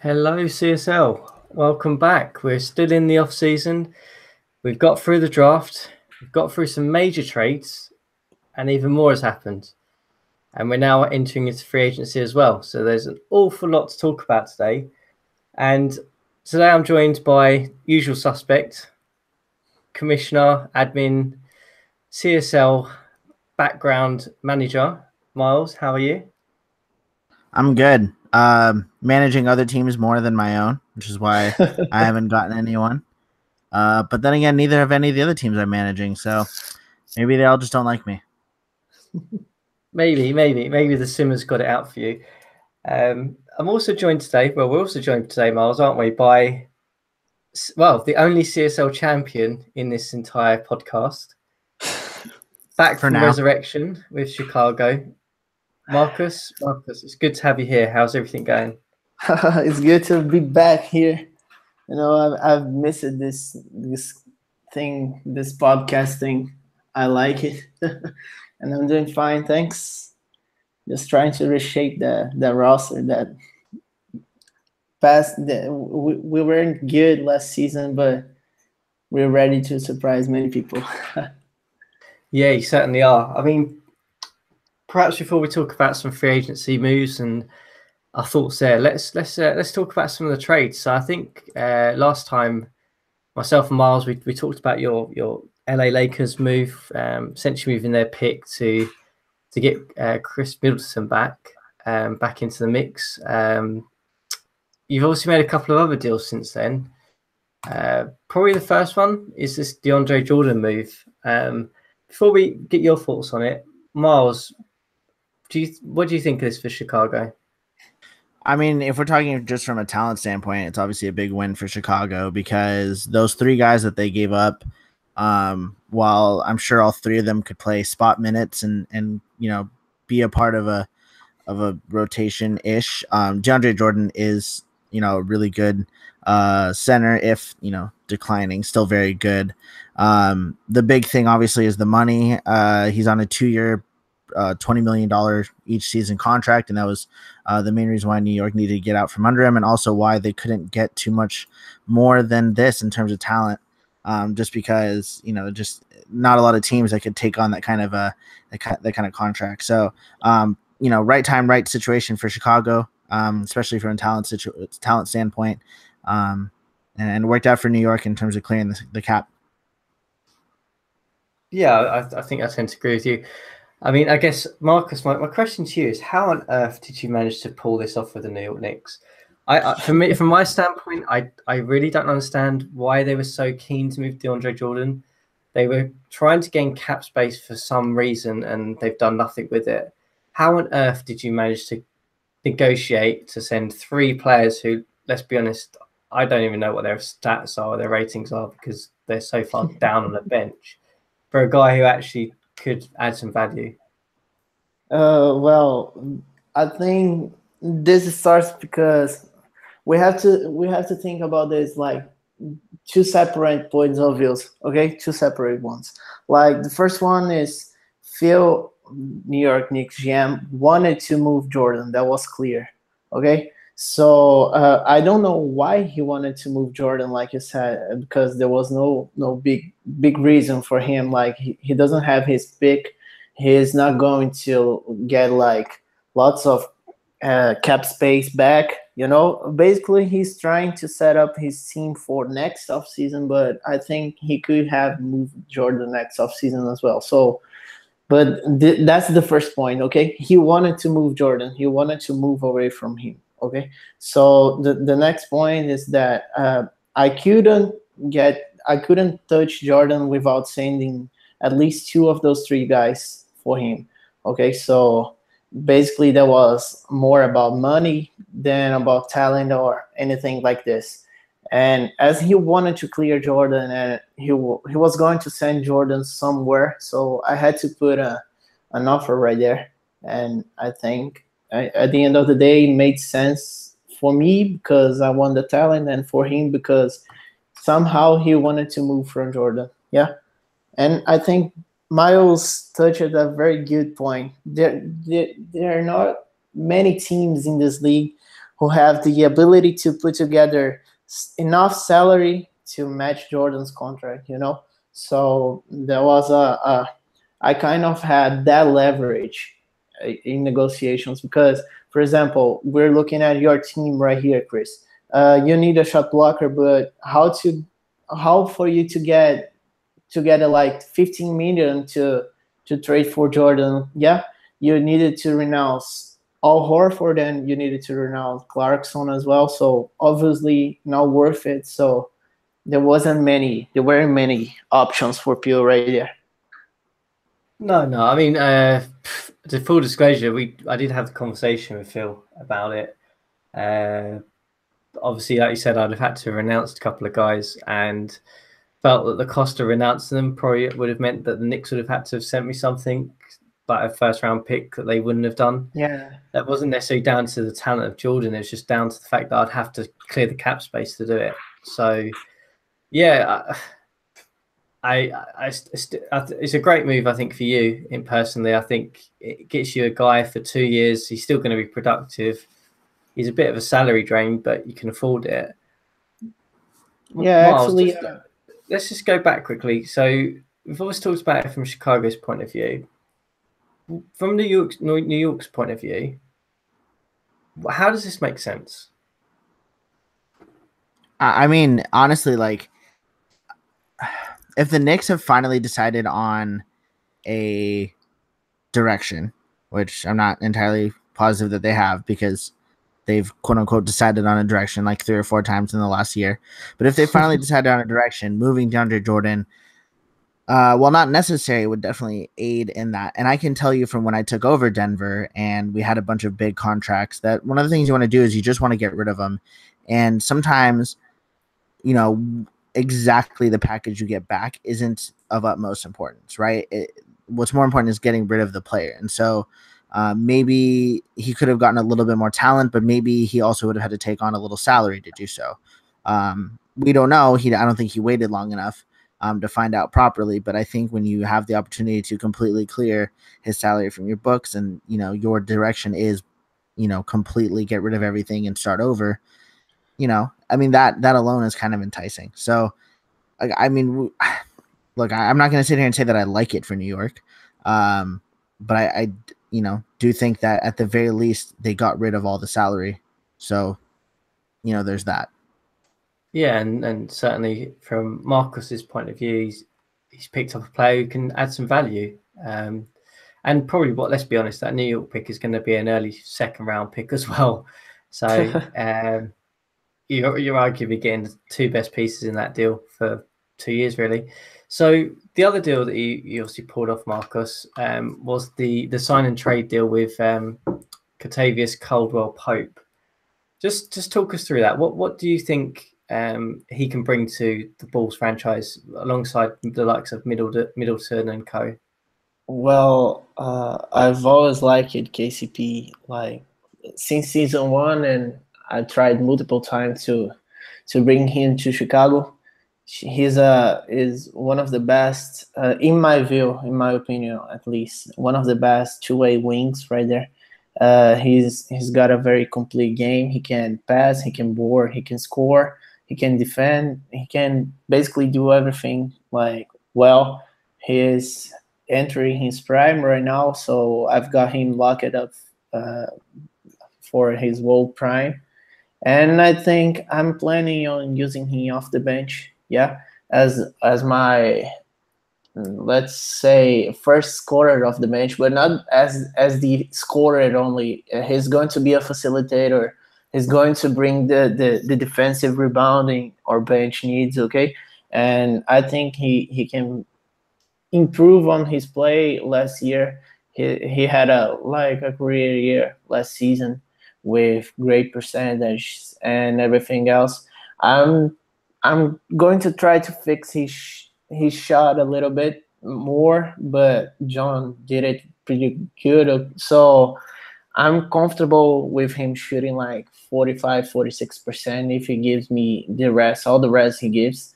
Hello, CSL. Welcome back. We're still in the off season. We've got through the draft. We've got through some major trades, and even more has happened. And we're now entering into free agency as well. So there's an awful lot to talk about today. And today I'm joined by usual suspect, commissioner, admin, CSL background manager, Miles. How are you? I'm good. Managing other teams more than my own, which is why I haven't gotten anyone. But then again, neither have any of the other teams I'm managing, so maybe they all just don't like me. Maybe the Simmers got it out for you. I'm also joined today. Well, we're also joined today, Miles, aren't we? By the only CSL champion in this entire podcast, back For from now. resurrection with Chicago. Marcus, it's good to have you here. How's everything going? It's good to be back here. I've missed this thing, this podcasting. I like it, and I'm doing fine. Thanks. Just trying to reshape the roster that we weren't good last season, but we're ready to surprise many people. Yeah, you certainly are. I mean, perhaps before we talk about some free agency moves and our thoughts there, let's talk about some of the trades. So I think last time, myself and Miles, we talked about your LA Lakers move, essentially moving their pick to get Chris Middleton back into the mix. You've also made a couple of other deals since then. Probably the first one is this DeAndre Jordan move. Before we get your thoughts on it, Miles, what do you think of this for Chicago? I mean, if we're talking just from a talent standpoint, it's obviously a big win for Chicago because those three guys that they gave up, while I'm sure all three of them could play spot minutes and be a part of a rotation ish. DeAndre Jordan is really good center, if declining, still very good. The big thing obviously is the money. He's on a 2-year $20 million each season contract, and that was the main reason why New York needed to get out from under him, and also why they couldn't get too much more than this in terms of talent, just because just not a lot of teams that could take on that kind of contract. So right time, right situation for Chicago, especially from a talent standpoint, and worked out for New York in terms of clearing the cap. Yeah, I think I tend to agree with you. I mean, I guess, Marcus, my question to you is, how on earth did you manage to pull this off with the New York Knicks? From my standpoint, I really don't understand why they were so keen to move DeAndre Jordan. They were trying to gain cap space for some reason, and they've done nothing with it. How on earth did you manage to negotiate to send three players who, let's be honest, I don't even know what their stats are or their ratings are because they're so far down on the bench, for a guy who actually could add some value? Well, I think this starts because we have to think about this like two separate points of views. Okay, two separate ones. Like the first one is Phil, New York Knicks GM, wanted to move Jordan. That was clear. Okay. So I don't know why he wanted to move Jordan, like you said, because there was no big reason for him. Like he doesn't have his pick. He's not going to get like lots of cap space back. Basically he's trying to set up his team for next offseason, but I think he could have moved Jordan next offseason as well. So, but that's the first point. Okay, he wanted to move Jordan. He wanted to move away from him. Okay, so the next point is that I couldn't touch Jordan without sending at least two of those three guys for him. Okay, so basically that was more about money than about talent or anything like this. And as he wanted to clear Jordan, and he was going to send Jordan somewhere, so I had to put an offer right there. And I think at the end of the day, it made sense for me because I want the talent, and for him because somehow he wanted to move from Jordan. Yeah, and I think Miles touched a very good point. There are not many teams in this league who have the ability to put together enough salary to match Jordan's contract, you know. So there was I kind of had that leverage in negotiations because, for example, we're looking at your team right here, Chris. You need a shot blocker, but how for you to get like 15 million to trade for Jordan? Yeah, you needed to renounce Al Horford and you needed to renounce Clarkson as well. So obviously not worth it. So there weren't many options for Peel right there. No. I mean, to full disclosure, I did have the conversation with Phil about it. Obviously, like you said, I'd have had to have renounced a couple of guys, and felt that the cost of renouncing them probably would have meant that the Knicks would have had to have sent me something like a first round pick that they wouldn't have done. Yeah, that wasn't necessarily down to the talent of Jordan. It's just down to the fact that I'd have to clear the cap space to do it. So, yeah, it's a great move, I think, for you. Personally, I think it gets you a guy for 2 years. He's still going to be productive. He's a bit of a salary drain, but you can afford it. yeah. Miles, Actually, let's just go back quickly. So we've always talked about it from Chicago's point of view. From New York's point of view, how does this make sense? I mean, honestly, like, if the Knicks have finally decided on a direction, which I'm not entirely positive that they have because they've quote unquote decided on a direction like 3 or 4 times in the last year. But if they finally decided on a direction, moving DeAndre Jordan, while not necessary, would definitely aid in that. And I can tell you from when I took over Denver and we had a bunch of big contracts that one of the things you want to do is you just want to get rid of them. And sometimes, you know, exactly the package you get back isn't of utmost importance, right? What's more important is getting rid of the player. And so maybe he could have gotten a little bit more talent, but maybe he also would have had to take on a little salary to do so. We don't know. I don't think he waited long enough to find out properly. But I think when you have the opportunity to completely clear his salary from your books and, you know, your direction is, you know, completely get rid of everything and start over, you know, I mean, that alone is kind of enticing. So, I mean, look, I'm not going to sit here and say that I like it for New York. But I, you know, do think that at the very least they got rid of all the salary. So, you know, there's that. Yeah, and certainly from Marcus's point of view, he's picked up a player who can add some value. And probably, let's be honest, that New York pick is going to be an early second round pick as well. So you're arguably getting the 2 best pieces in that deal for 2 years, really. So the other deal that you obviously pulled off, Marcus, was the sign and trade deal with Kentavious Caldwell-Pope. Just talk us through that. What do you think he can bring to the Bulls franchise alongside the likes of Middleton and co? well, I've always liked KCP like since season 1, and I tried multiple times to bring him to Chicago. He's is one of the best, in my view, in my opinion, at least one of the best two-way wings right there. He's got a very complete game. He can pass, he can board, he can score, he can defend, he can basically do everything like well. He is entering his prime right now, so I've got him locked up for his world prime. And I think I'm planning on using him off the bench, yeah, as my, let's say, first scorer of the bench, but not as the scorer only. He's going to be a facilitator. He's going to bring the defensive rebounding our bench needs, okay? And I think he can improve on his play last year. He had a career year last season with great percentage and everything else. I'm going to try to fix his shot a little bit more, but John did it pretty good. So I'm comfortable with him shooting like 45-46% if he gives me all the rest he gives.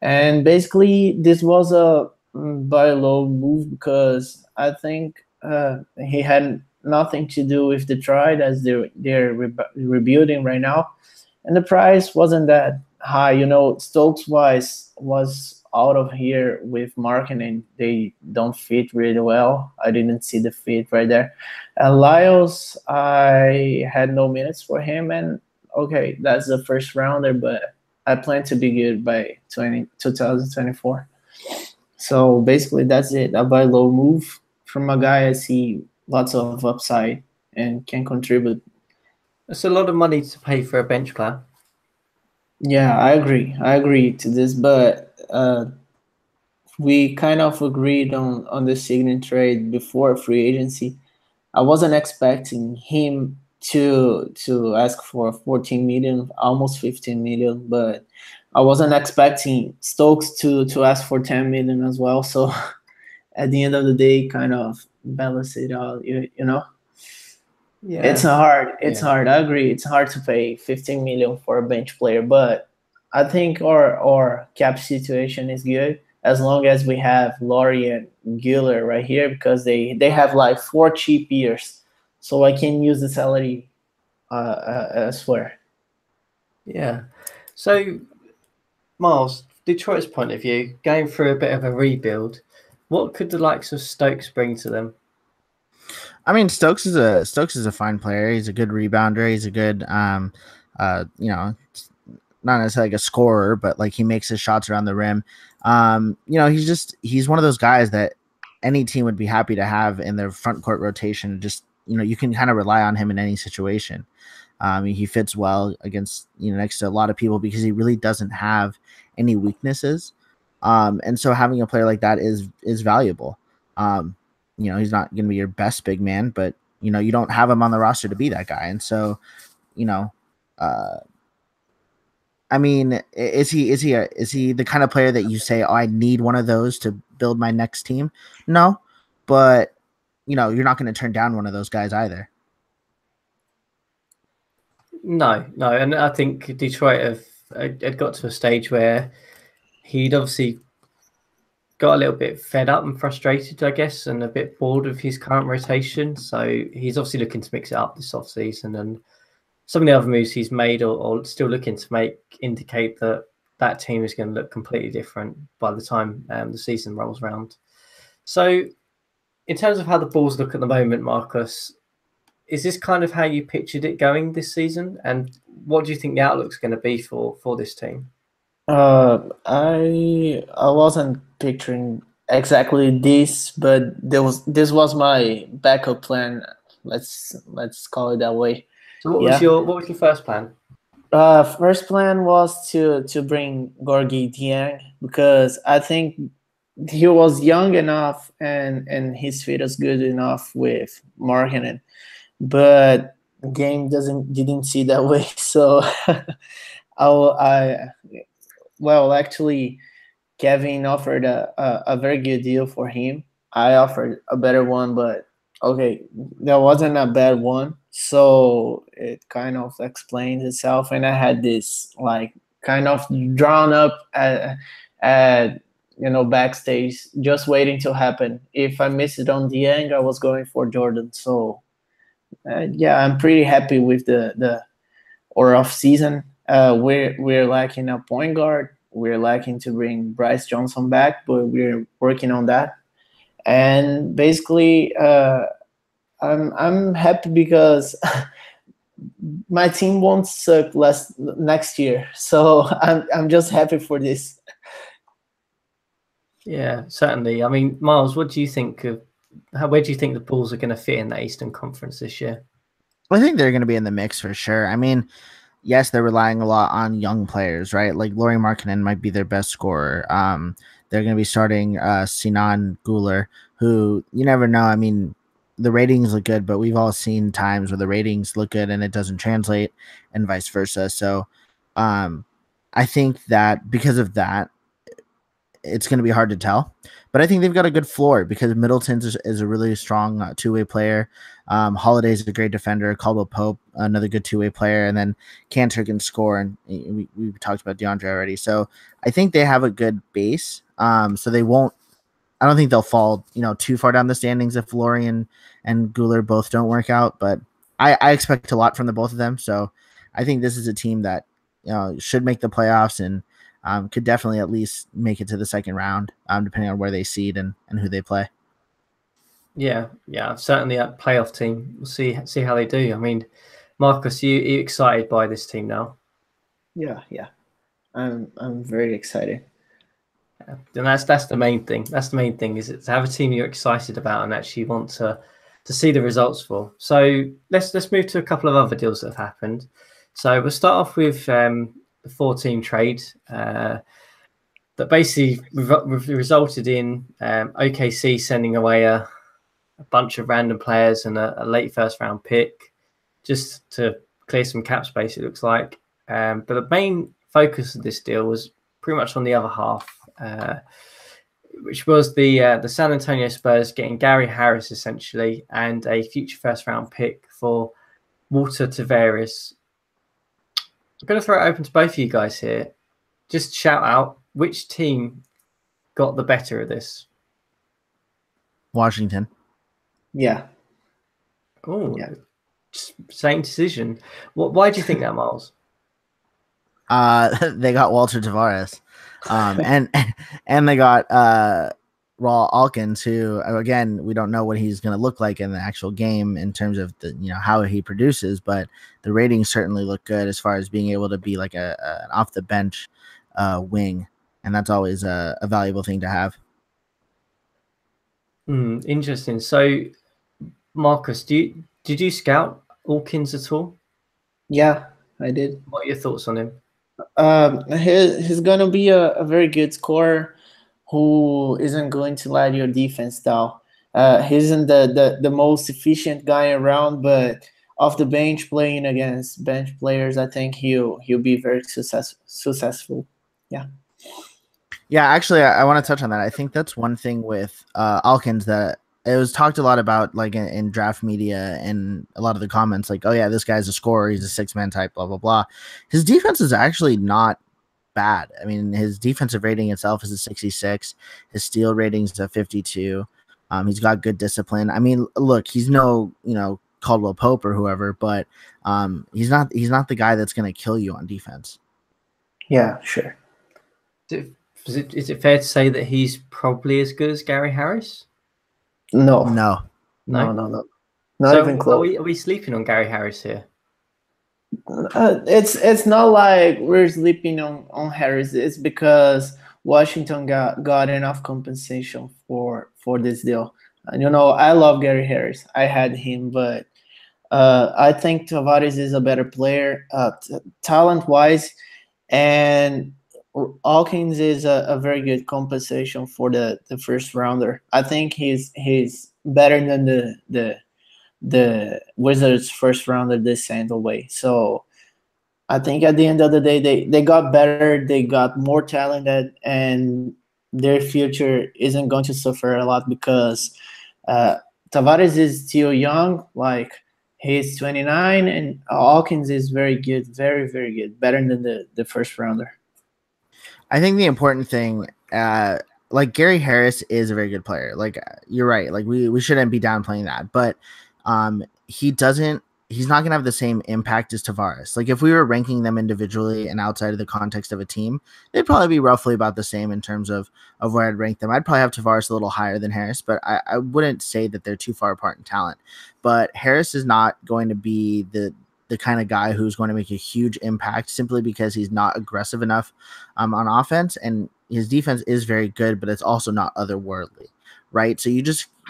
And basically, this was a buy low move because I think he had nothing to do with Detroit as they're rebuilding right now, and the price wasn't that high. Stokes was out of here with marketing. They don't fit really well. I didn't see the fit right there. Lyles, I had no minutes for him, and okay, that's the first rounder, but I plan to be good by 2024. So basically, that's it. A buy low move from a guy I see lots of upside and can contribute. It's a lot of money to pay for a bench player. Yeah, I agree. I agree to this, but we kind of agreed on the Signet trade before free agency. I wasn't expecting him to ask for 14 million, almost 15 million, but I wasn't expecting Stokes to ask for 10 million as well. So at the end of the day, kind of balance it out. Yeah, It's hard. I agree. It's hard to pay 15 million for a bench player, but I think our cap situation is good as long as we have Laurie and Giller right here because they have like 4 cheap years, so I can use the salary elsewhere. Yeah. So, Miles, Detroit's point of view, going through a bit of a rebuild, what could the likes of Stokes bring to them? I mean, Stokes is a fine player. He's a good rebounder. He's a good, not necessarily like a scorer, but like he makes his shots around the rim. He's one of those guys that any team would be happy to have in their front court rotation. Just you can kind of rely on him in any situation. He fits well against next to a lot of people because he really doesn't have any weaknesses. And so having a player like that is valuable. He's not going to be your best big man, but you don't have him on the roster to be that guy. And so, I mean, is he the kind of player that you say, oh, I need one of those to build my next team? No, but you're not going to turn down one of those guys either. No, and I think Detroit had got to a stage where he'd obviously got a little bit fed up and frustrated, I guess, and a bit bored of his current rotation. So he's obviously looking to mix it up this offseason. And some of the other moves he's made or still looking to make indicate that team is going to look completely different by the time the season rolls around. So in terms of how the Bulls look at the moment, Marcus, is this kind of how you pictured it going this season? And what do you think the outlook's going to be for this team? I wasn't picturing exactly this, but this was my backup plan. Let's call it that way. So what was your first plan? First plan was to bring Gorgie Dieng because I think he was young enough and his fit is good enough with marketing, but game didn't see that way. So I well actually Kevin offered a very good deal for him. I offered a better one, but okay, that wasn't a bad one. So it kind of explains itself. And I had this like kind of drawn up at backstage, just waiting to happen. If I missed it on the end, I was going for Jordan. So yeah, I'm pretty happy with the or off season. We're lacking a point guard. We're lacking to bring Bryce Johnson back, but we're working on that. And basically, I'm happy because my team won't suck next year. So I'm just happy for this. Yeah, certainly. I mean, Miles, what do you think of where do you think the Bulls are going to fit in that Eastern Conference this year? I think they're going to be in the mix for sure. I mean, yes, they're relying a lot on young players, right? Like Lauri Markkanen might be their best scorer. They're going to be starting Sinan Guler, who you never know. I mean, the ratings look good, but we've all seen times where the ratings look good and it doesn't translate, and vice versa. So, I think that because of that, it's going to be hard to tell. But I think they've got a good floor because Middleton is a really strong two-way player. Holiday is a great defender. Caldwell Pope, another good two-way player. And then Cantor can score. And we talked about DeAndre already. So I think they have a good base. So they won't I don't think they'll fall, too far down the standings if Lorian and Guler both don't work out. But I expect a lot from the both of them. So I think this is a team that should make the playoffs and could definitely at least make it to the second round, depending on where they seed and who they play. Yeah, certainly a playoff team. We'll see how they do. I mean, Marcus, you excited by this team now? Yeah. I'm very excited. And that's the main thing. That's the main thing, is to have a team you're excited about and actually want to see the results for. So let's move to a couple of other deals that have happened. So we'll start off with the 4-team trade that basically resulted in OKC sending away a bunch of random players and a late first round pick just to clear some cap space, it looks like. But the main focus of this deal was pretty much on the other half, which was the San Antonio Spurs getting Gary Harris essentially and a future first round pick for Walter Tavares. I'm going to throw it open to both of you guys here. Just shout out which team got the better of this. Washington. Yeah. Oh, yeah. Same decision. Why do you think that, Miles? They got Walter Tavares, and they got Raw Alkins, who again we don't know what he's going to look like in the actual game in terms of the how he produces, but the ratings certainly look good as far as being able to be like an off the bench wing, and that's always a valuable thing to have. Interesting. So, Marcus, did you scout Alkins at all? Yeah, I did. What are your thoughts on him? He's gonna be a very good scorer who isn't going to let your defense down. He isn't the most efficient guy around, but off the bench playing against bench players, I think he'll be very successful. Yeah. Yeah, actually, I want to touch on that. I think that's one thing with Alkins that it was talked a lot about, like in draft media and a lot of the comments, like, oh yeah, this guy's a scorer, he's a 6-man type, blah blah blah. His defense is actually not bad. I mean, his defensive rating itself is a 66. His steal rating is a 52. He's got good discipline. I mean, look, he's no Caldwell Pope or whoever, but he's not the guy that's going to kill you on defense. Yeah, sure. Is it fair to say that he's probably as good as Gary Harris? No. Not So even close. Are we sleeping on Gary Harris here? It's not like we're sleeping on Harris. It's because Washington got enough compensation for this deal. And I love Gary Harris. I had him, but I think Tavares is a better player, talent wise, and Hawkins is a very good compensation for the first rounder. I think he's better than the Wizards first rounder they sent away. So I think at the end of the day, they got better, they got more talented, and their future isn't going to suffer a lot because Tavares is still young, like he's 29, and Hawkins is very good, very, very good, better than the first rounder. I think the important thing, like Gary Harris is a very good player. Like you're right. Like we shouldn't be downplaying that, but he's not going to have the same impact as Tavares. Like if we were ranking them individually and outside of the context of a team, they'd probably be roughly about the same in terms of where I'd rank them. I'd probably have Tavares a little higher than Harris, but I wouldn't say that they're too far apart in talent. But Harris is not going to be the kind of guy who's going to make a huge impact simply because he's not aggressive enough on offense, and his defense is very good, but it's also not otherworldly, right? So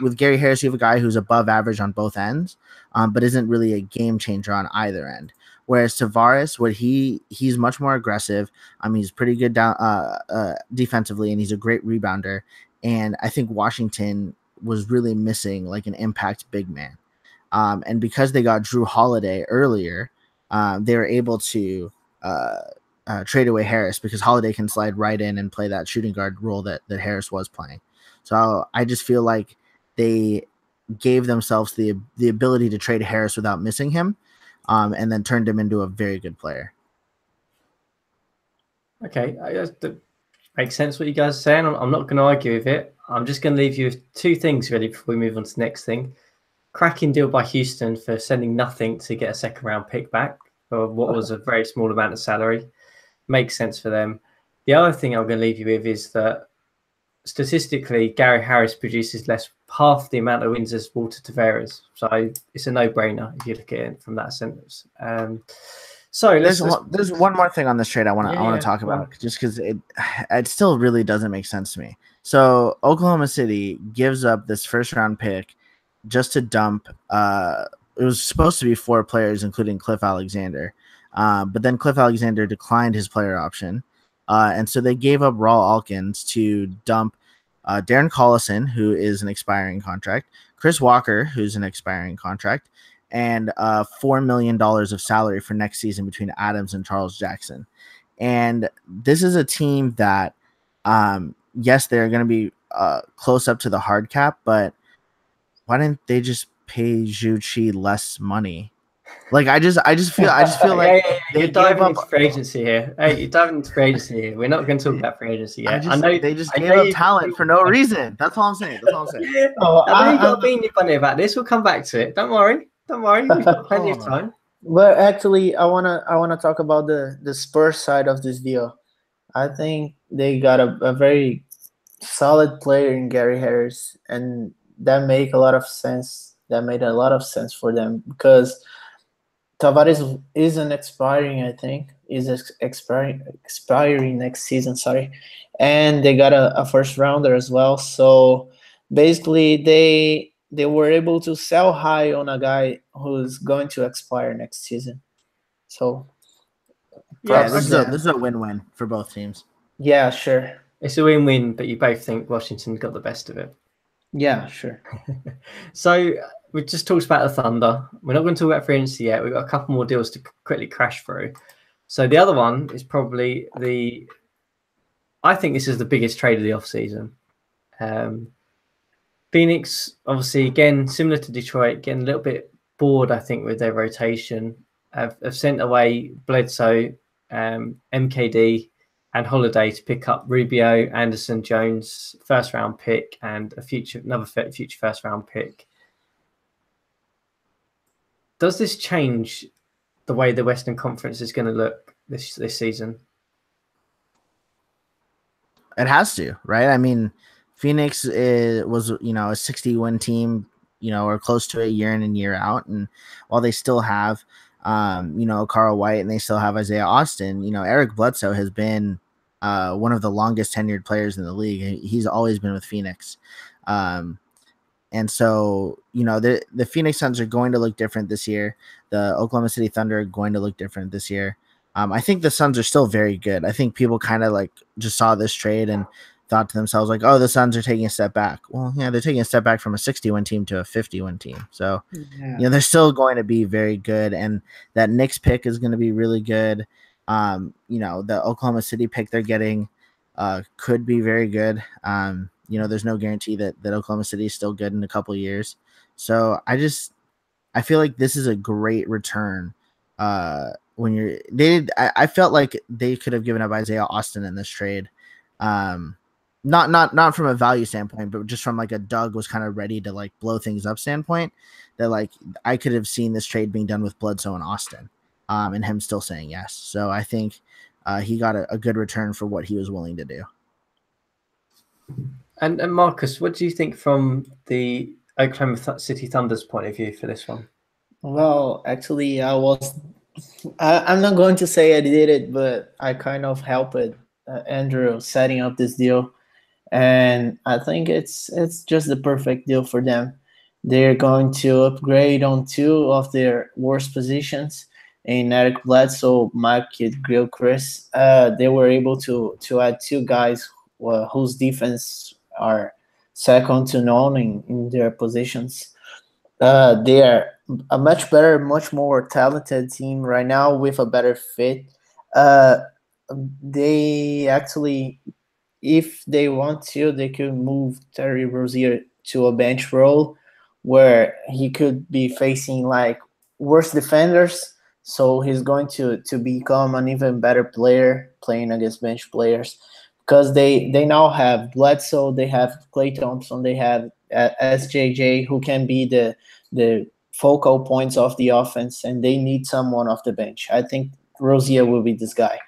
with Gary Harris, you have a guy who's above average on both ends, but isn't really a game changer on either end. Whereas Tavares, he's much more aggressive. He's pretty good down defensively, and he's a great rebounder. And I think Washington was really missing like an impact big man. And because they got Drew Holiday earlier, they were able to trade away Harris because Holiday can slide right in and play that shooting guard role that Harris was playing. So I just feel like they gave themselves the ability to trade Harris without missing him, and then turned him into a very good player. Okay, that makes sense what you guys are saying. I'm not going to argue with it. I'm just going to leave you with two things really before we move on to the next thing. Cracking deal by Houston for sending nothing to get a second round pick back for what was a very small amount of salary. Makes sense for them. The other thing I'm going to leave you with is that statistically, Gary Harris produces half the amount of wins as Walter Tavares. So it's a no-brainer if you look at it from that sentence. So there's one more thing on this trade I want to talk about, just because it still really doesn't make sense to me. So Oklahoma City gives up this first round pick just to dump. It was supposed to be 4 players, including Cliff Alexander, but then Cliff Alexander declined his player option, and so they gave up Raul Alkins to dump Darren Collison, who is an expiring contract, Chris Walker, who's an expiring contract, and $4 million of salary for next season between Adams and Charles Jackson. And this is a team that, yes, they're going to be close up to the hard cap, but why didn't they just pay Zhu Qi less money? Like I just feel like you're diving into free agency here. Hey, you're diving into free agency here. We're not going to talk about free agency yet. I know they just gave up talent for no reason. That's all I'm saying. I know you've got opinion funny about this. We'll come back to it. Don't worry. We've got plenty of time. But actually, I wanna talk about the Spurs side of this deal. I think they got a very solid player in Gary Harris, and that made a lot of sense. That made a lot of sense for them because Tavares isn't expiring. I think is expiring next season. Sorry, and they got a first rounder as well. So basically, they were able to sell high on a guy who's going to expire next season. So yeah, this is a win-win for both teams. Yeah, sure. It's a win-win, but you both think Washington got the best of it. Yeah, sure. So we just talked about the Thunder. We're not going to talk about free agency yet. We've got a couple more deals to quickly crash through. So the other one is probably I think this is the biggest trade of the offseason. Phoenix, obviously, again, similar to Detroit, getting a little bit bored, I think, with their rotation. Have sent away Bledsoe, MKD, and Holiday to pick up Rubio, Anderson, Jones, first round pick, and another future first round pick. Does this change the way the Western Conference is going to look this season? It has to, right? I mean, Phoenix was, a 60-win team, or close to it year in and year out. And while they still have, Carl White and they still have Isaiah Austin, Eric Bledsoe has been one of the longest tenured players in the league. He's always been with Phoenix. And so, the Phoenix Suns are going to look different this year. The Oklahoma City Thunder are going to look different this year. I think the Suns are still very good. I think people kind of just saw this trade and thought to themselves oh, the Suns are taking a step back. Well, yeah, they're taking a step back from a 60-win team to a 50-win team. So, they're still going to be very good. And that Knicks pick is going to be really good. The Oklahoma City pick they're getting could be very good. There's no guarantee that Oklahoma City is still good in a couple of years. So I feel like this is a great return. I felt like they could have given up Isaiah Austin in this trade. Not from a value standpoint, but just from a Doug was kind of ready to blow things up standpoint, that I could have seen this trade being done with Bledsoe and Austin, and him still saying yes. So I think he got a good return for what he was willing to do. And Marcus, what do you think from the Oklahoma City Thunder's point of view for this one? Well, actually, I'm not going to say I did it, but I kind of helped Andrew setting up this deal. And I think it's just the perfect deal for them. They're going to upgrade on 2 of their worst positions in Eric Bledsoe, Mike Gilchrist. They were able to add 2 guys whose defense are second to none in their positions. They are a much better, much more talented team right now with a better fit. They actually, if they want to, they could move Terry Rozier to a bench role where he could be facing worse defenders. So he's going to become an even better player playing against bench players. because they now have Bledsoe, they have Klay Thompson, they have SJJ, who can be the focal points of the offense, and they need someone off the bench. I think Rozier will be this guy,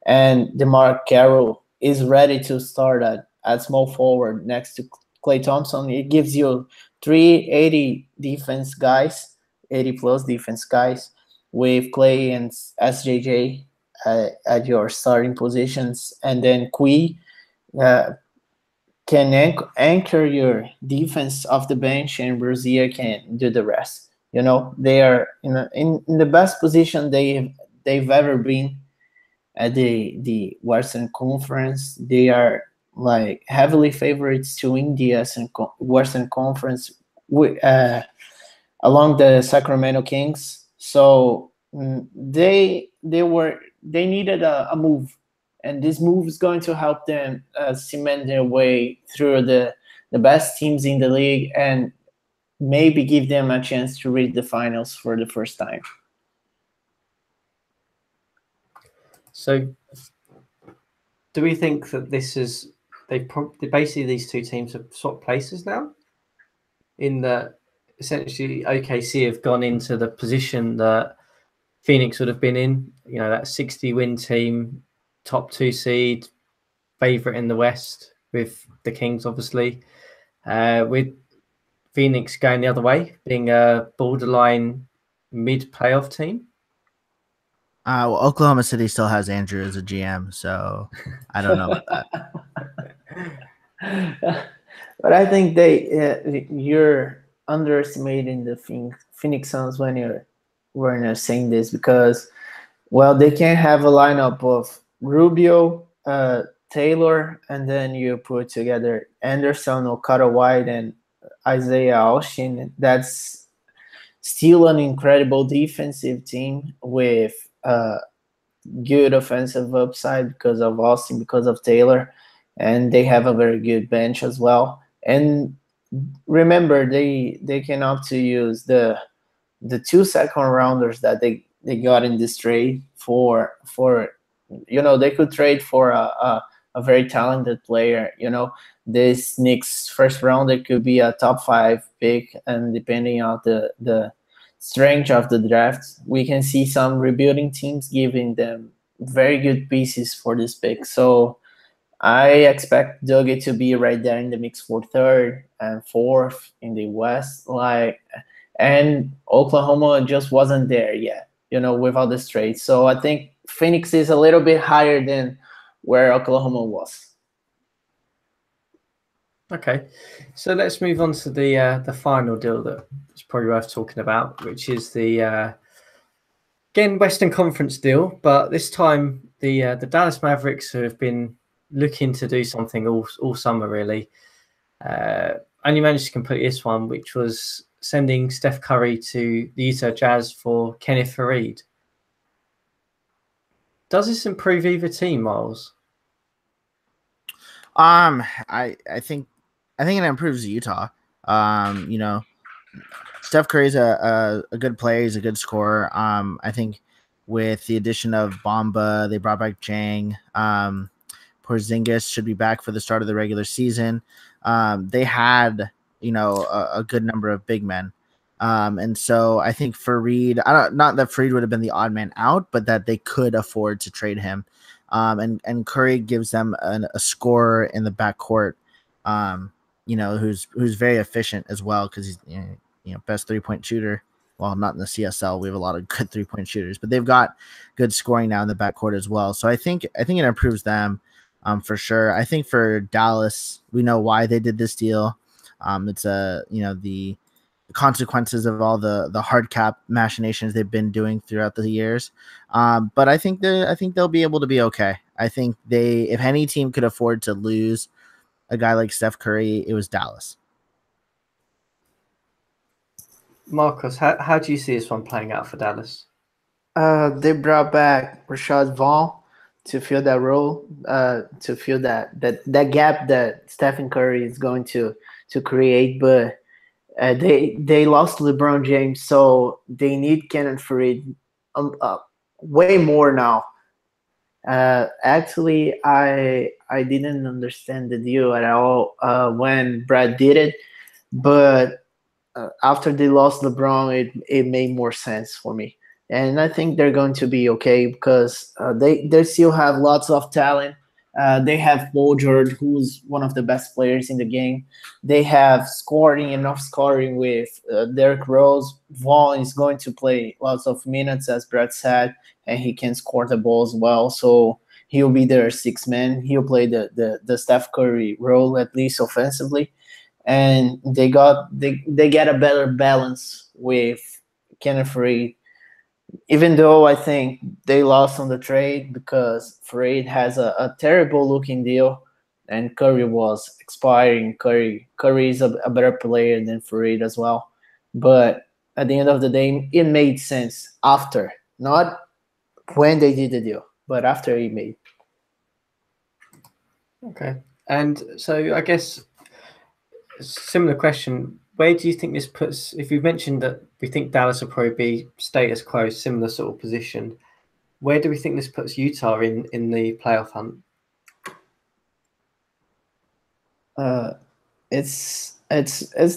and DeMar Carroll is ready to start at small forward next to Klay Thompson. It gives you 380 defense guys, 80 plus defense guys, with Klay and SJJ at your starting positions, and then Kui can anchor your defense off the bench, and Rozier can do the rest. They are in the best position they've ever been at the Western Conference. They are like heavily favorites to win the Western Conference along the Sacramento Kings. So they needed a move, and this move is going to help them cement their way through the best teams in the league and maybe give them a chance to reach the finals for the first time. So do we think that this is basically these two teams have swapped places now, in that essentially OKC have gone into the position that Phoenix would have been in, that 60-win team, top 2 seed, favorite in the West, with the Kings obviously, with Phoenix going the other way, being a borderline mid-playoff team? Well, Oklahoma City still has Andrew as a GM, so I don't know about that. But I think you're underestimating the Phoenix Suns when you're saying this, because, well, they can have a lineup of Rubio, Taylor, and then you put together Anderson, Okada White, and Isaiah Austin. That's still an incredible defensive team with good offensive upside because of Austin, because of Taylor, and they have a very good bench as well. And remember, they can opt to use the 2 second rounders that they got in this trade for they could trade for a very talented player. This Knicks first rounder could be a top 5 pick, and depending on the strength of the draft, we can see some rebuilding teams giving them very good pieces for this pick. So I expect Dougie to be right there in the mix for 3rd and 4th in the West. And Oklahoma just wasn't there yet, with all this trade. So I think Phoenix is a little bit higher than where Oklahoma was. Okay, so let's move on to the final deal that is probably worth talking about, which is the again Western Conference deal, but this time the Dallas Mavericks, who have been looking to do something all summer really, only managed to complete this one, which was sending Steph Curry to the Utah Jazz for Kenneth Faried. Does this improve either team, Miles? I think it improves Utah. Steph Curry's a good player. He's a good scorer. I think with the addition of Bamba, they brought back Jang. Porzingis should be back for the start of the regular season. They had, a good number of big men. And so I think Faried, not that Faried would have been the odd man out, but that they could afford to trade him. And Curry gives them a scorer in the backcourt, who's very efficient as well, because he's best 3-point shooter. Well, not in the CSL. We have a lot of good 3-point shooters, but they've got good scoring now in the backcourt as well. So I think it improves them for sure. I think for Dallas, we know why they did this deal. It's the consequences of all the hard cap machinations they've been doing throughout the years. But I think they'll be able to be okay. I think if any team could afford to lose a guy like Steph Curry, it was Dallas. Marcus, how do you see this one playing out for Dallas? They brought back Rashad Vaughn to fill that role, to fill that gap that Stephen Curry is going to create. But they lost LeBron James, so they need Kenneth Faried way more now. Actually, I didn't understand the deal at all when Brad did it, but after they lost LeBron, it made more sense for me. And I think they're going to be okay because they still have lots of talent. They have Paul George, who's one of the best players in the game. They have scoring, enough scoring with Derrick Rose. Vaughn is going to play lots of minutes, as Brett said, and he can score the ball as well. So he'll be their sixth man. He'll play the Steph Curry role, at least offensively, and they get a better balance with Kenneth Faried. Even though I think they lost on the trade because Faried has a terrible looking deal, and Curry was expiring. Curry is a better player than Faried as well, but at the end of the day, it made sense after, not when they did the deal, but after he made. Okay, and so I guess similar question. Where do you think this puts? If you mentioned that we think Dallas will probably be status quo, similar sort of position, where do we think this puts Utah in the playoff hunt? It's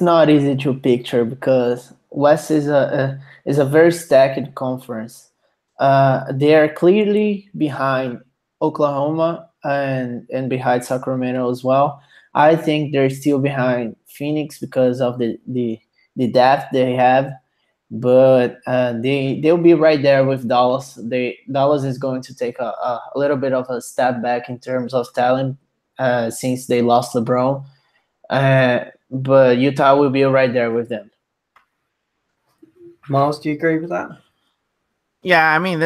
not easy to picture because West is a very stacked conference. They are clearly behind Oklahoma and behind Sacramento as well. I think they're still behind Phoenix because of the depth they have, but they'll be right there with Dallas. Dallas is going to take a little bit of a step back in terms of talent since they lost LeBron, but Utah will be right there with them. Miles, do you agree with that? Yeah, I mean,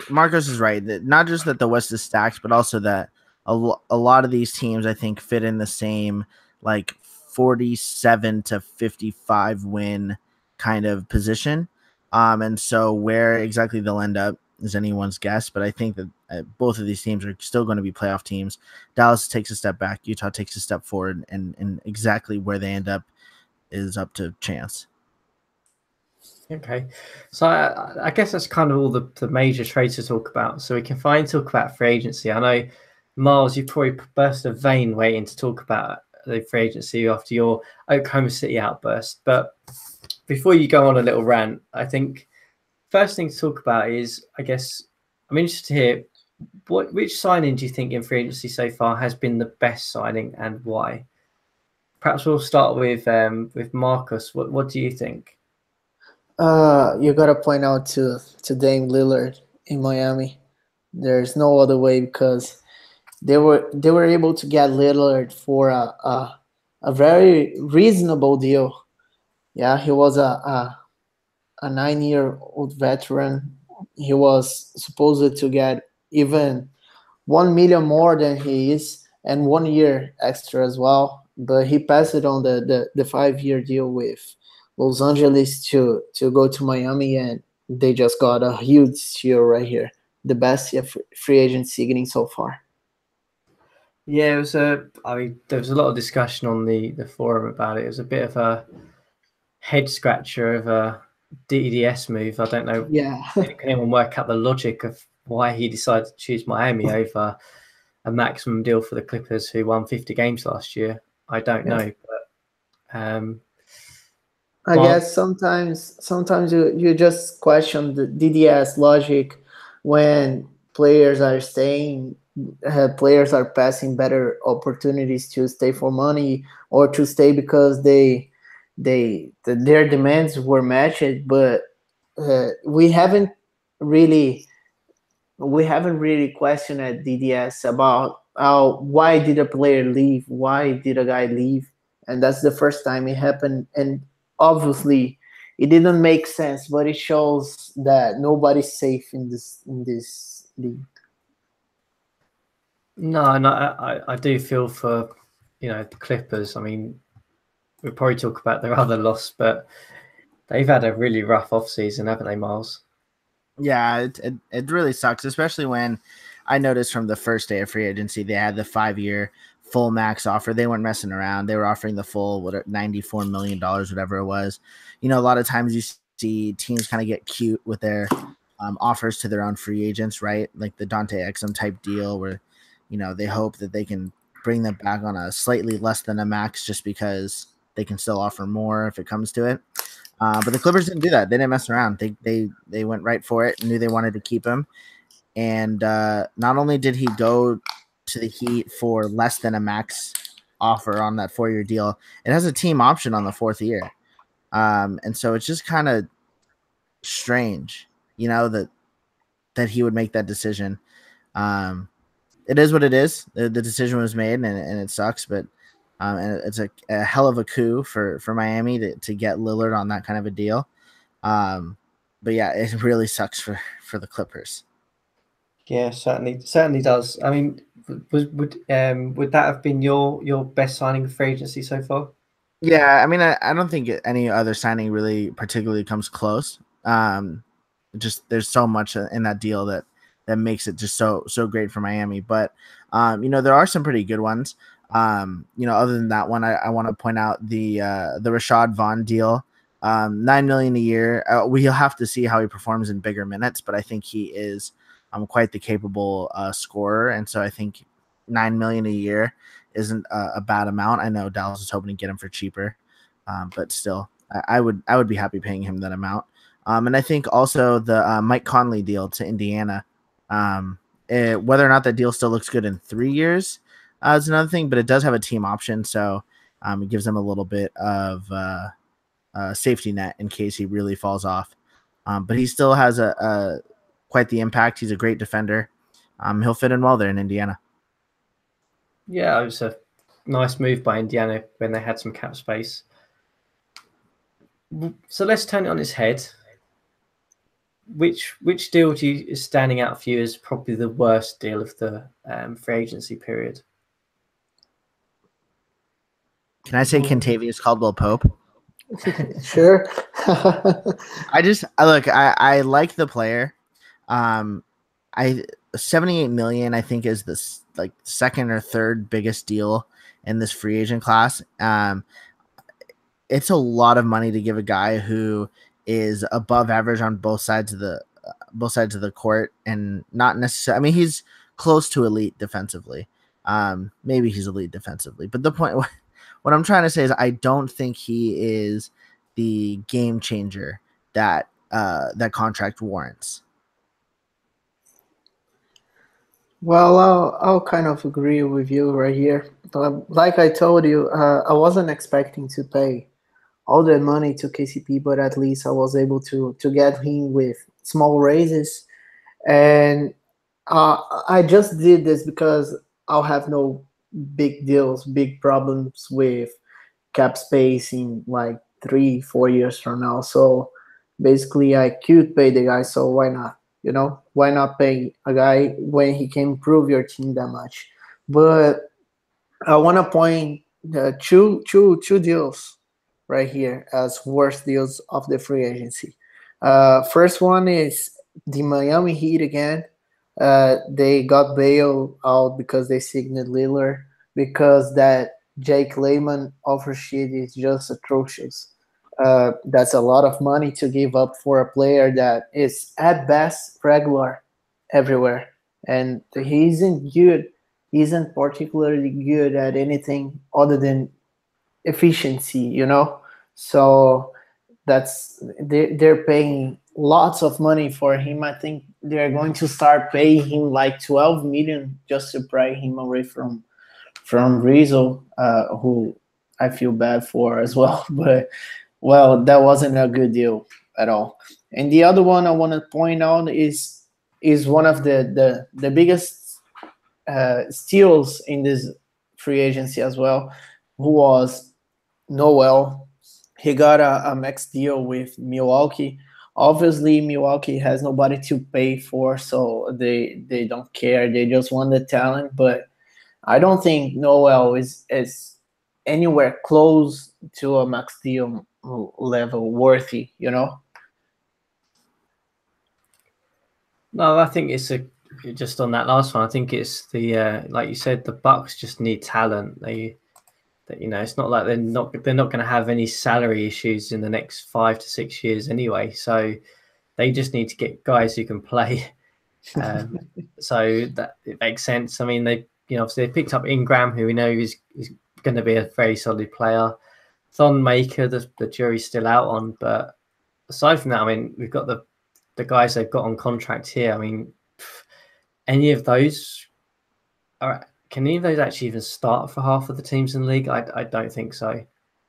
Marcos is right. That not just that the West is stacked, but also that a lot of these teams, I think, fit in the same like 47 to 55 win kind of position. And so where exactly they'll end up is anyone's guess. But I think that both of these teams are still going to be playoff teams. Dallas takes a step back. Utah takes a step forward. And exactly where they end up is up to chance. Okay, so I guess that's kind of all the major trades to talk about. So we can finally talk about free agency. I know, Miles, you probably burst a vein waiting to talk about the free agency after your Oklahoma City outburst. But before you go on a little rant, I think first thing to talk about is, I guess, I'm interested to hear which signing do you think in free agency so far has been the best signing and why? Perhaps we'll start with Marcus. What do you think? You gotta point out to Dame Lillard in Miami. There's no other way because they were able to get Lillard for a very reasonable deal. Yeah, he was a 9-year-old veteran. He was supposed to get even 1 million more than he is, and 1 year extra as well. But he passed it on the 5-year deal with Los Angeles to go to Miami, and they just got a huge steal right here. The best free agent signing so far. Yeah, it was I mean, there was a lot of discussion on the forum about it. It was a bit of a head scratcher of a DDS move. I don't know. Yeah. Can anyone work out the logic of why he decided to choose Miami over a maximum deal for the Clippers, who won 50 games last year? I don't know, but I guess sometimes you just question the DDS logic when players are staying, players are passing better opportunities to stay for money or to stay because their demands were matched, but we haven't really questioned at DDS about why did a player leave, why did a guy leave, and that's the first time it happened. And obviously, it didn't make sense, but it shows that nobody's safe in this league. No, I do feel for the Clippers. I mean, we'll probably talk about their other loss, but they've had a really rough offseason, haven't they, Miles? Yeah, it really sucks, especially when I noticed from the first day of free agency they had the 5-year full max offer. They weren't messing around. They were offering the full $94 million, whatever it was. A lot of times you see teams kind of get cute with their offers to their own free agents, right? Like the Dante Exum type deal where, they hope that they can bring them back on a slightly less than a max just because they can still offer more if it comes to it. But the Clippers didn't do that. They didn't mess around. They went right for it, knew they wanted to keep him. And not only did he go to the Heat for less than a max offer on that 4-year deal, it has a team option on the 4th year. And so it's just kind of strange, that he would make that decision. It is what it is. The decision was made, and it sucks, but and it's a hell of a coup for Miami to get Lillard on that kind of a deal. But yeah, it really sucks for the Clippers. Yeah, certainly does. I mean, would that have been your best signing of free agency so far? Yeah, I mean, I don't think any other signing really particularly comes close. Just there's so much in that deal that makes it just so great for Miami. But there are some pretty good ones. Other than that one, I want to point out the Rashad Vaughn deal. $9 million a year. We'll have to see how he performs in bigger minutes, but I think he is quite the capable scorer, and so I think $9 million a year isn't a bad amount. I know Dallas is hoping to get him for cheaper, but still, I would be happy paying him that amount. And I think also the Mike Conley deal to Indiana, whether or not that deal still looks good in 3 years is another thing, but it does have a team option, so it gives them a little bit of safety net in case he really falls off. But he still has a quite the impact. He's a great defender. He'll fit in well there in Indiana. Yeah, it was a nice move by Indiana when they had some cap space. So let's turn it on its head. Which deal is standing out for you as probably the worst deal of the free agency period? Can I say Kentavious Caldwell Pope? Sure. I like the player. 78 million I think is this like second or third biggest deal in this free agent class. It's a lot of money to give a guy who is above average on both sides of the court, and not necessarily. I mean, he's close to elite defensively. Maybe he's elite defensively, but the point, what I'm trying to say is, I don't think he is the game changer that that contract warrants. Well, I'll kind of agree with you right here. Like I told you, I wasn't expecting to pay all that money to KCP, but at least I was able to get him with small raises. And I just did this because I'll have no big deals, big problems with cap space in like 3-4 years from now. So basically, I could pay the guy. So why not? Why not pay a guy when he can improve your team that much? But I want to point two deals right here as worst deals of the free agency. First one is the Miami Heat again. They got bailed out because they signed Lillard, because that Jake Layman offer sheet is just atrocious. That's a lot of money to give up for a player that is at best regular everywhere, and he isn't good. He isn't particularly good at anything other than efficiency. So they're paying lots of money for him. I think they're going to start paying him like 12 million just to pry him away from Rizzo, who I feel bad for as well. But well, that wasn't a good deal at all. And the other one I want to point out is one of the biggest steals in this free agency as well, who was Noel. He got a max deal with Milwaukee. Obviously, Milwaukee has nobody to pay for, so they don't care. They just want the talent. But I don't think Noel is anywhere close to a max deal level worthy. No, I think it's just on that last one. I think it's the like you said, the Bucks just need talent. It's not like they're not going to have any salary issues in the next 5 to 6 years anyway. So They just need to get guys who can play. So that it makes sense. I mean, obviously they picked up Ingram, who we know is going to be a very solid player. Thon Maker, the jury's still out on, but aside from that, I mean, we've got the guys they've got on contract here. I mean, any of those can any of those actually even start for half of the teams in the league? I don't think so.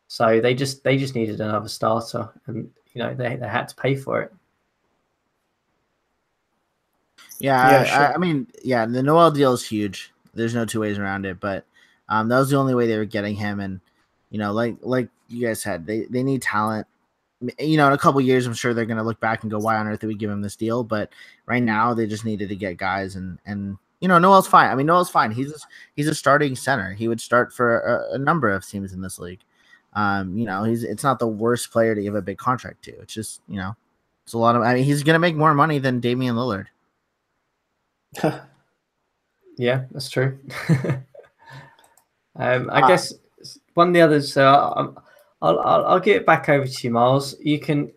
So they just needed another starter, and they had to pay for it. Yeah, sure. I mean, yeah, the Noel deal is huge. There's no two ways around it. But that was the only way they were getting him. And like you guys said, they need talent. In a couple years, I'm sure they're going to look back and go, "Why on earth did we give him this deal?" But right now, they just needed to get guys, and Noel's fine. I mean, Noel's fine. He's a starting center. He would start for a number of teams in this league. It's not the worst player to give a big contract to. It's just it's a lot of. I mean, he's going to make more money than Damian Lillard. Yeah, that's true. I guess one of the others. I'll get it back over to you, Miles.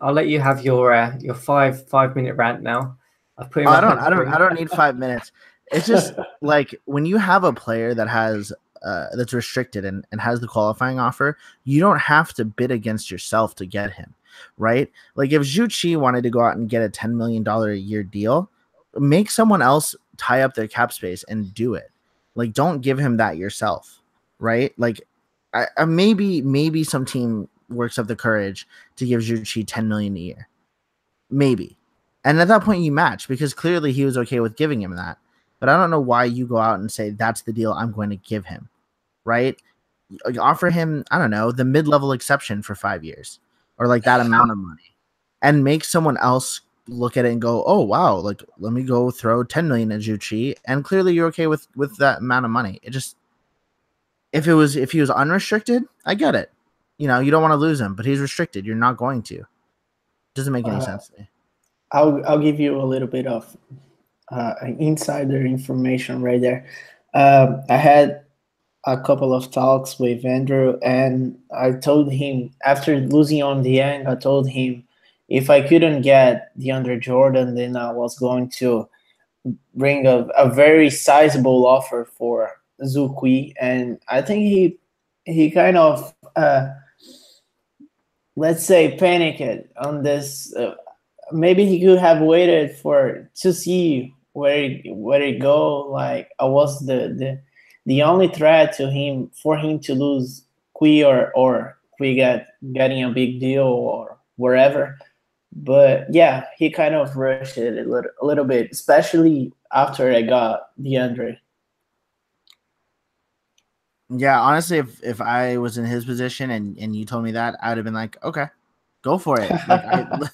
I'll let you have your 5-minute rant now. I don't need 5 minutes. It's just like when you have a player that has that's restricted and has the qualifying offer, you don't have to bid against yourself to get him, right? Like if Zhu Qi wanted to go out and get a $10 million a year deal, make someone else tie up their cap space and do it. Like don't give him that yourself, right? Like maybe some team works up the courage to give Zhu Qi $10 million a year, maybe, and at that point you match because clearly he was okay with giving him that. But I don't know why you go out and say that's the deal I'm going to give him, right? Like, offer him, I don't know, the mid-level exception for 5 years or like that amount of money, and make someone else look at it and go, oh wow, like let me go throw 10 million at Zhu Qi, and clearly you're okay with that amount of money. It just if he was unrestricted, I get it. You don't want to lose him, but he's restricted. You're not going to. Doesn't make any sense to me. I'll give you a little bit of insider information right there. I had a couple of talks with Andrew, and I told him after losing on the end, I told him if I couldn't get DeAndre Jordan, then I was going to bring a very sizable offer for Zhu Qi, and I think he kind of let's say panicked on this. Maybe he could have waited to see where it go. Like I was the only threat to him for him to lose Qi or Qi getting a big deal or wherever. But yeah, he kind of rushed it a little bit, especially after I got DeAndre. Yeah, honestly, if I was in his position and you told me that, I would have been like, okay, go for it. Like,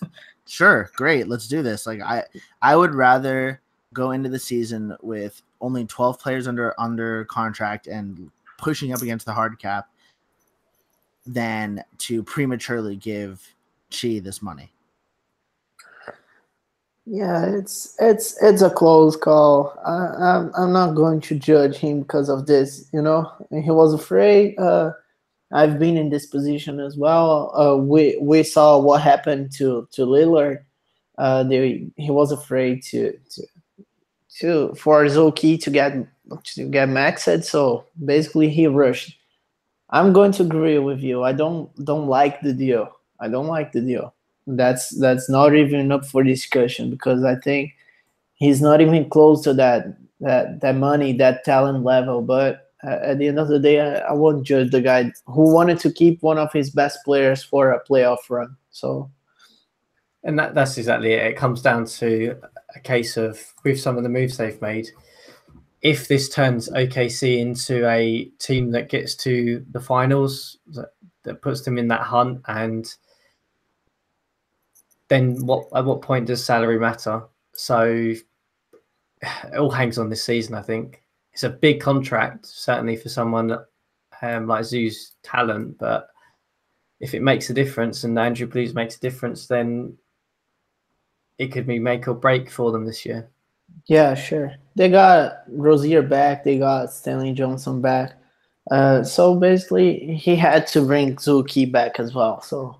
sure, great, let's do this. Like, I would rather go into the season with only 12 players under contract and pushing up against the hard cap than to prematurely give Qi this money. Yeah, it's a close call. I'm not going to judge him because of this. He was afraid. I've been in this position as well. We saw what happened to Lillard. He was afraid for Zhu Qi to get maxed. So basically, he rushed. I'm going to agree with you. I don't like the deal. I don't like the deal. That's not even up for discussion because I think he's not even close to that money, that talent level. But at the end of the day, I won't judge the guy who wanted to keep one of his best players for a playoff run. So, and that's exactly it. It comes down to a case of with some of the moves they've made. If this turns OKC into a team that gets to the finals, that puts them in that hunt, and then at what point does salary matter? So it all hangs on this season, I think. It's a big contract, certainly for someone like Zhu's talent, but if it makes a difference and Andrew Blues makes a difference, then it could be make or break for them this year. Yeah, sure. They got Rozier back. They got Stanley Johnson back. So basically, he had to bring Zhu Qi back as well. So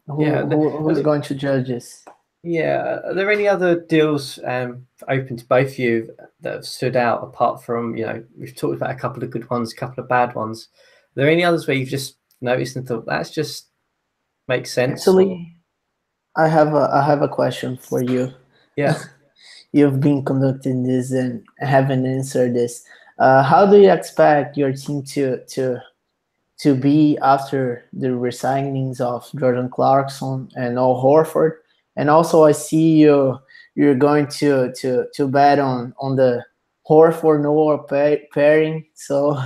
Who's going to judge this? Yeah, are there any other deals open to both of you that have stood out apart from, we've talked about a couple of good ones, a couple of bad ones. Are there any others where you've just noticed and thought that's just makes sense? Actually, I have a question for you. Yeah. You've been conducting this and haven't answered this. How do you expect your team to be after the resignings of Jordan Clarkson and Al Horford? And also, I see you're going to bet on the Horford Noah pairing. So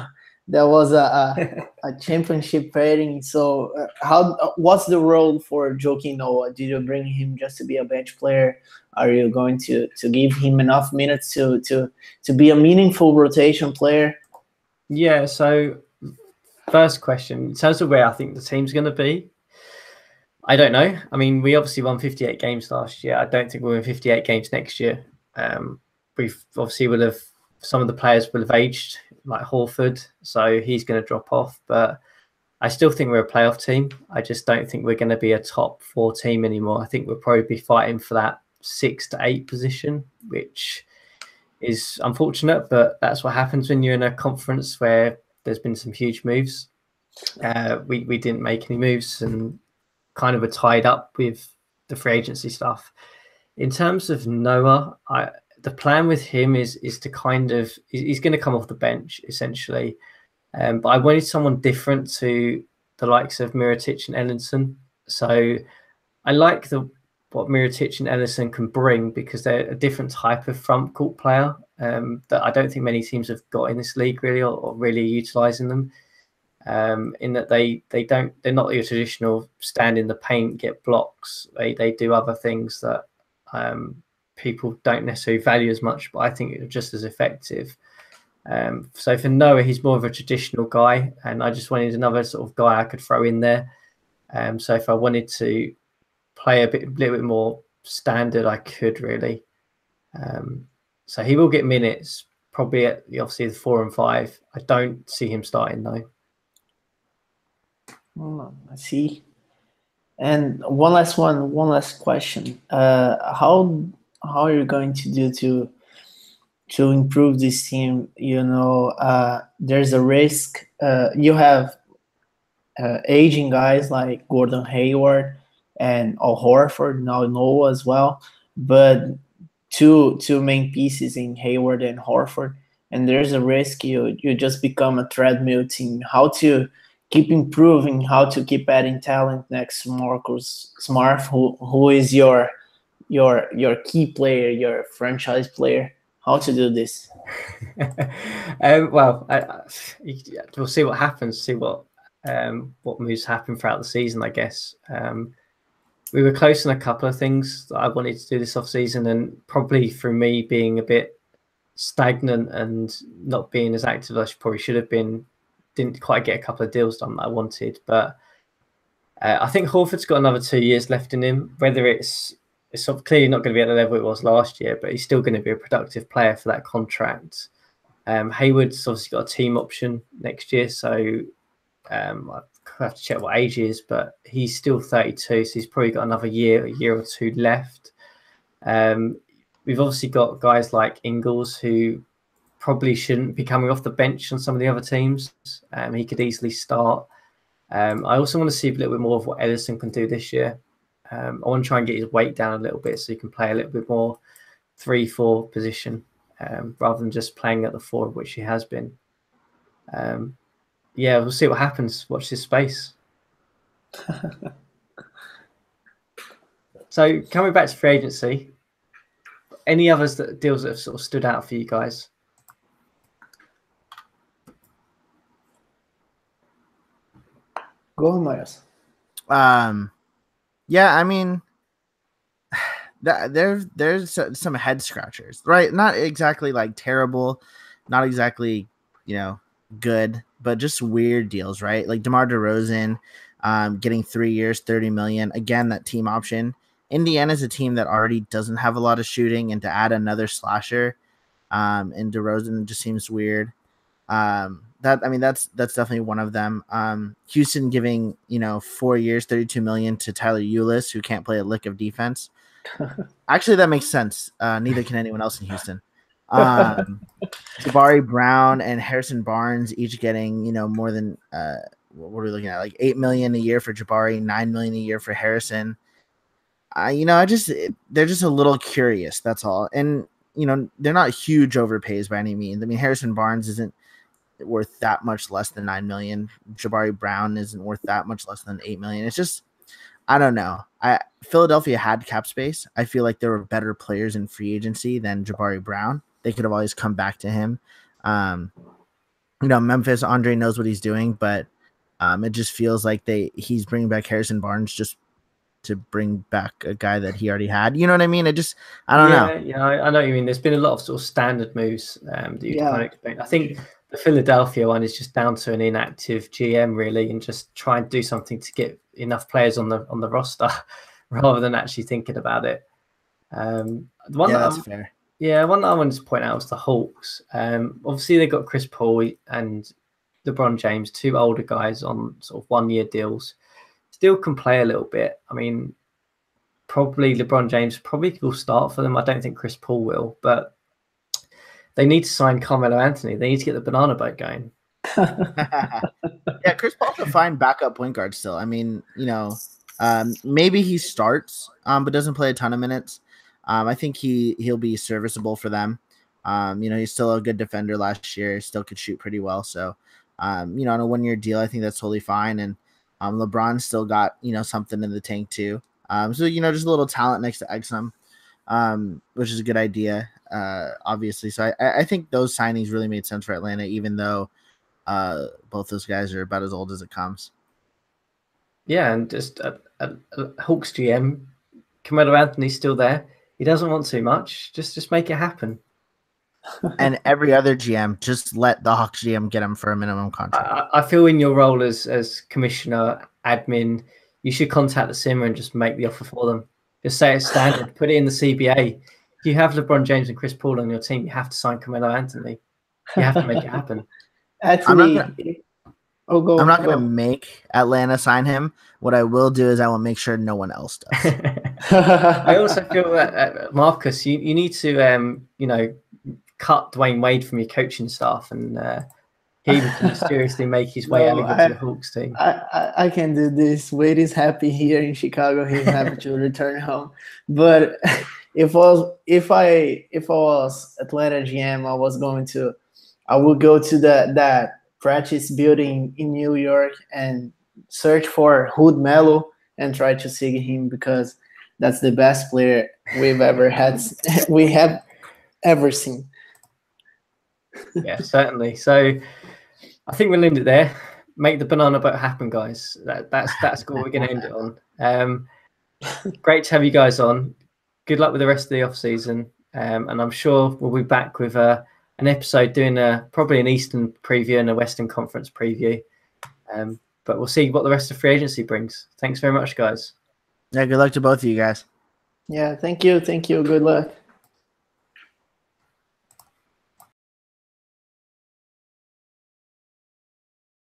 that was a championship pairing. So what's the role for Joakim Noah? Did you bring him just to be a bench player? Are you going to give him enough minutes to be a meaningful rotation player? Yeah. So first question, in terms of where I think the team's going to be, I don't know. I mean, we obviously won 58 games last year. I don't think we'll win 58 games next year. We've obviously some of the players will have aged, like Horford, so he's going to drop off. But I still think we're a playoff team. I just don't think we're going to be a top 4 team anymore. I think we'll probably be fighting for that 6 to 8 position, which is unfortunate, but that's what happens when you're in a conference where there's been some huge moves. We didn't make any moves and kind of are tied up with the free agency stuff. In terms of Noah, the plan with him is to he's going to come off the bench essentially, but I wanted someone different to the likes of Mirotic and Ellison. So I like what Mirotic and Ellison can bring because they're a different type of front court player that I don't think many teams have got in this league really, or really utilising them. In that they're not your traditional stand in the paint, get blocks. They do other things that people don't necessarily value as much, but I think it's just as effective. So for Noah, he's more of a traditional guy, and I just wanted another sort of guy I could throw in there. So if I wanted to play a little bit more standard, I could really. So he will get minutes, probably at obviously the 4 and 5. I don't see him starting though. I see. And one last question. How are you going to do to improve this team? There's a risk. You have aging guys like Gordon Hayward and Al Horford, now Noah as well, but two main pieces in Hayward and Horford, and there's a risk you just become a treadmill team. How to keep improving, how to keep adding talent next to Marcus Smart, who is your key player, your franchise player. How to do this? Well, we'll see what happens. See what moves happen throughout the season. I guess we were close on a couple of things that I wanted to do this off season, and probably through me being a bit stagnant and not being as active as I probably should have been, didn't quite get a couple of deals done that I wanted. But I think Horford's got another 2 years left in him. Whether it's clearly not going to be at the level it was last year, but he's still going to be a productive player for that contract. Hayward's obviously got a team option next year, so I have to check what age he is, but he's still 32, so he's probably got another year or two left. We've obviously got guys like Ingles who probably shouldn't be coming off the bench on some of the other teams. He could easily start. I also want to see a little bit more of what Ellison can do this year. I want to try and get his weight down a little bit so he can play a little bit more 3-4 position rather than just playing at the 4, which he has been. Yeah, we'll see what happens. Watch this space. So coming back to free agency, any others deals that have sort of stood out for you guys? Go on, Myers. Yeah, I mean, there's some head scratchers, right? Not exactly like terrible, not exactly good, but just weird deals, right? Like DeMar DeRozan, getting 3 years, $30 million. Again, that team option. Indiana's a team that already doesn't have a lot of shooting, and to add another slasher, and DeRozan just seems weird. that's definitely one of them. Houston giving 4 years, 32 million to Tyler Eulis, who can't play a lick of defense. Actually, that makes sense. Neither can anyone else in Houston. Jabari Brown and Harrison Barnes each getting more than what are we looking at, like 8 million a year for Jabari, 9 million a year for Harrison. They're just a little curious. That's all. And they're not huge overpays by any means. I mean, Harrison Barnes isn't worth that much less than 9 million. Jabari Brown isn't worth that much less than 8 million. It's just, I don't know. Philadelphia had cap space. I feel like there were better players in free agency than Jabari Brown. They could have always come back to him. Memphis, Andre knows what he's doing, but it just feels like he's bringing back Harrison Barnes just to bring back a guy that he already had. You know what I mean? I don't know. Yeah, I know what you mean. There's been a lot of sort of standard moves that you kind of expect. I think the Philadelphia one is just down to an inactive GM really, and just try and do something to get enough players on the roster rather than actually thinking about it. That's fair. Yeah, one that I wanted to point out was the Hawks. Obviously, they got Chris Paul and LeBron James, two older guys on sort of 1-year deals. Still can play a little bit. I mean, probably LeBron James probably will start for them. I don't think Chris Paul will, but they need to sign Carmelo Anthony. They need to get the banana boat going. Yeah, Chris Paul's a fine backup point guard still. I mean, maybe he starts, but doesn't play a ton of minutes. I think he'll be serviceable for them. He's still a good defender last year. Still could shoot pretty well. So, on a 1-year deal, I think that's totally fine. And LeBron's still got something in the tank too. So just a little talent next to Exum, which is a good idea, obviously. So I think those signings really made sense for Atlanta, even though both those guys are about as old as it comes. Yeah, and just a Hawks GM, Carmelo Anthony's still there. He doesn't want too much. Just make it happen. And every other GM, just let the Hawks GM get him for a minimum contract. I feel in your role as commissioner, admin, you should contact the Simmer and just make the offer for them. Just say it's standard. Put it in the CBA. If you have LeBron James and Chris Paul on your team, you have to sign Carmelo Anthony. You have to make it happen. I'm not going to make Atlanta sign him. What I will do is I will make sure no one else does. I also feel that, Marcus, you need to, cut Dwayne Wade from your coaching staff, and he can mysteriously make his way over to the Hawks team. I can do this. Wade is happy here in Chicago. He's happy to return home. But if I was Atlanta GM, I would go to that practice building in New York and search for Hood Melo and try to see him, because that's the best player we have ever seen. Yeah, certainly. So I think we'll end it there. Make the banana boat happen, guys. That's what we're going to end it on. Great to have you guys on. Good luck with the rest of the off season, and I'm sure we'll be back with an episode doing probably an Eastern preview and a Western Conference preview. But we'll see what the rest of free agency brings. Thanks very much, guys. Yeah, good luck to both of you guys. Yeah, thank you. Good luck.